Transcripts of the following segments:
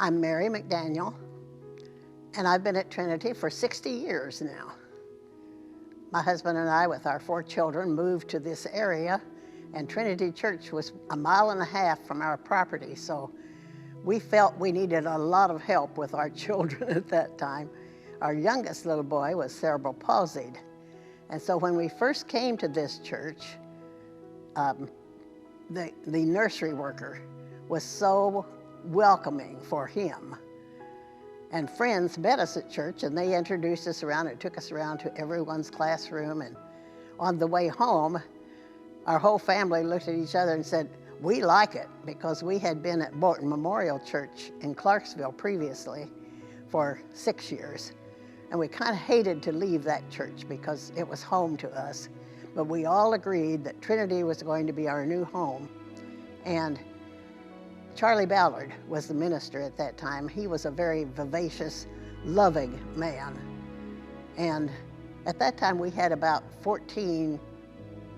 I'm Mary McDaniel, and I've been at Trinity for 60 years now. My husband and I, with our 4 children, moved to this area, and Trinity Church was a mile and a half from our property, so we felt we needed a lot of help with our children at that time. Our youngest little boy was cerebral palsied, and so when we first came to this church, the nursery worker was so welcoming for him. And friends met us at church, and they introduced us around and took us around to everyone's classroom. And on the way home, our whole family looked at each other and said, "We like it," because we had been at Bolton Memorial Church in Clarksville previously for 6 years. And we kind of hated to leave that church because it was home to us. But we all agreed that Trinity was going to be our new home. And Charlie Ballard was the minister at that time. He was a very vivacious, loving man. And at that time, we had about 14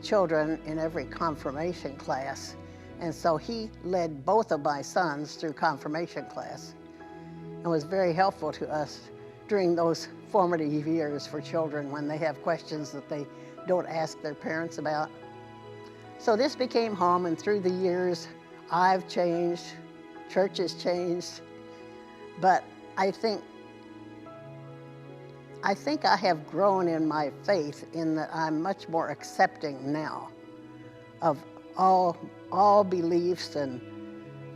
children in every confirmation class. And so he led both of my sons through confirmation class and was very helpful to us during those formative years for children when they have questions that they don't ask their parents about. So this became home, and through the years, I've changed, church has changed, but I think I have grown in my faith in that I'm much more accepting now of all beliefs, and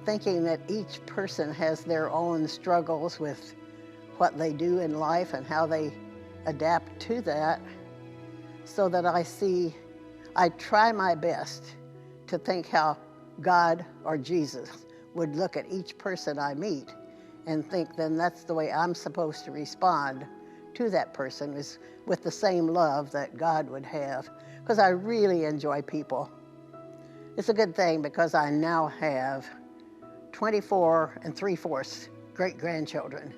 thinking that each person has their own struggles with what they do in life and how they adapt to that, so that I try my best to think how God or Jesus would look at each person I meet and think, then that's the way I'm supposed to respond to that person, is with the same love that God would have, because I really enjoy people. It's a good thing because I now have 24 3/4 great-grandchildren.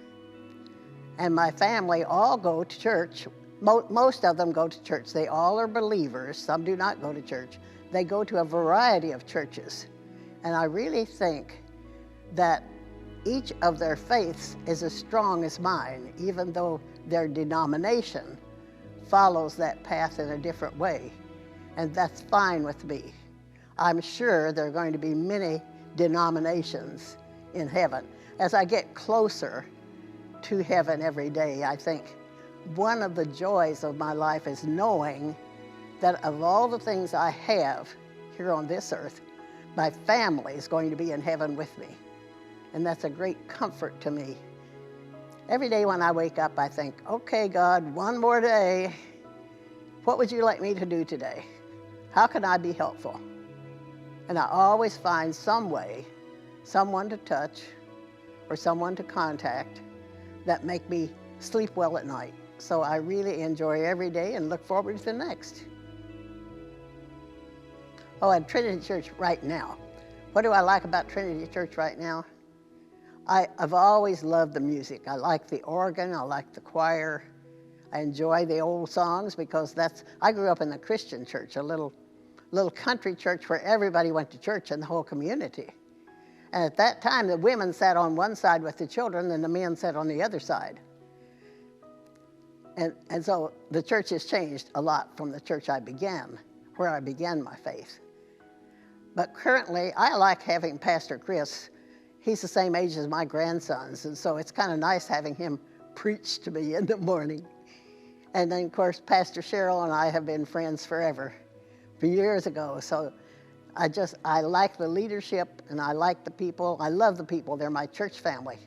And my family all go to church. Most of them go to church. They all are believers. Some do not go to church. They go to a variety of churches. And I really think that each of their faiths is as strong as mine, even though their denomination follows that path in a different way. And that's fine with me. I'm sure there are going to be many denominations in heaven. As I get closer to heaven every day, I think one of the joys of my life is knowing that of all the things I have here on this earth, my family is going to be in heaven with me. And that's a great comfort to me. Every day when I wake up, I think, okay, God, one more day. What would you like me to do today? How can I be helpful? And I always find some way, someone to touch or someone to contact that make me sleep well at night. So I really enjoy every day and look forward to the next. Oh, and Trinity Church right now. What do I like about Trinity Church right now? I've always loved the music. I like the organ, I like the choir. I enjoy the old songs because I grew up in the Christian church, a little country church where everybody went to church in the whole community. And at that time, the women sat on one side with the children and the men sat on the other side. And so the church has changed a lot from the church where I began my faith. But currently, I like having Pastor Chris. He's the same age as my grandsons, and so it's kind of nice having him preach to me in the morning. And then, of course, Pastor Cheryl and I have been friends forever, for years ago. So I like the leadership, and I like the people. I love the people. They're my church family.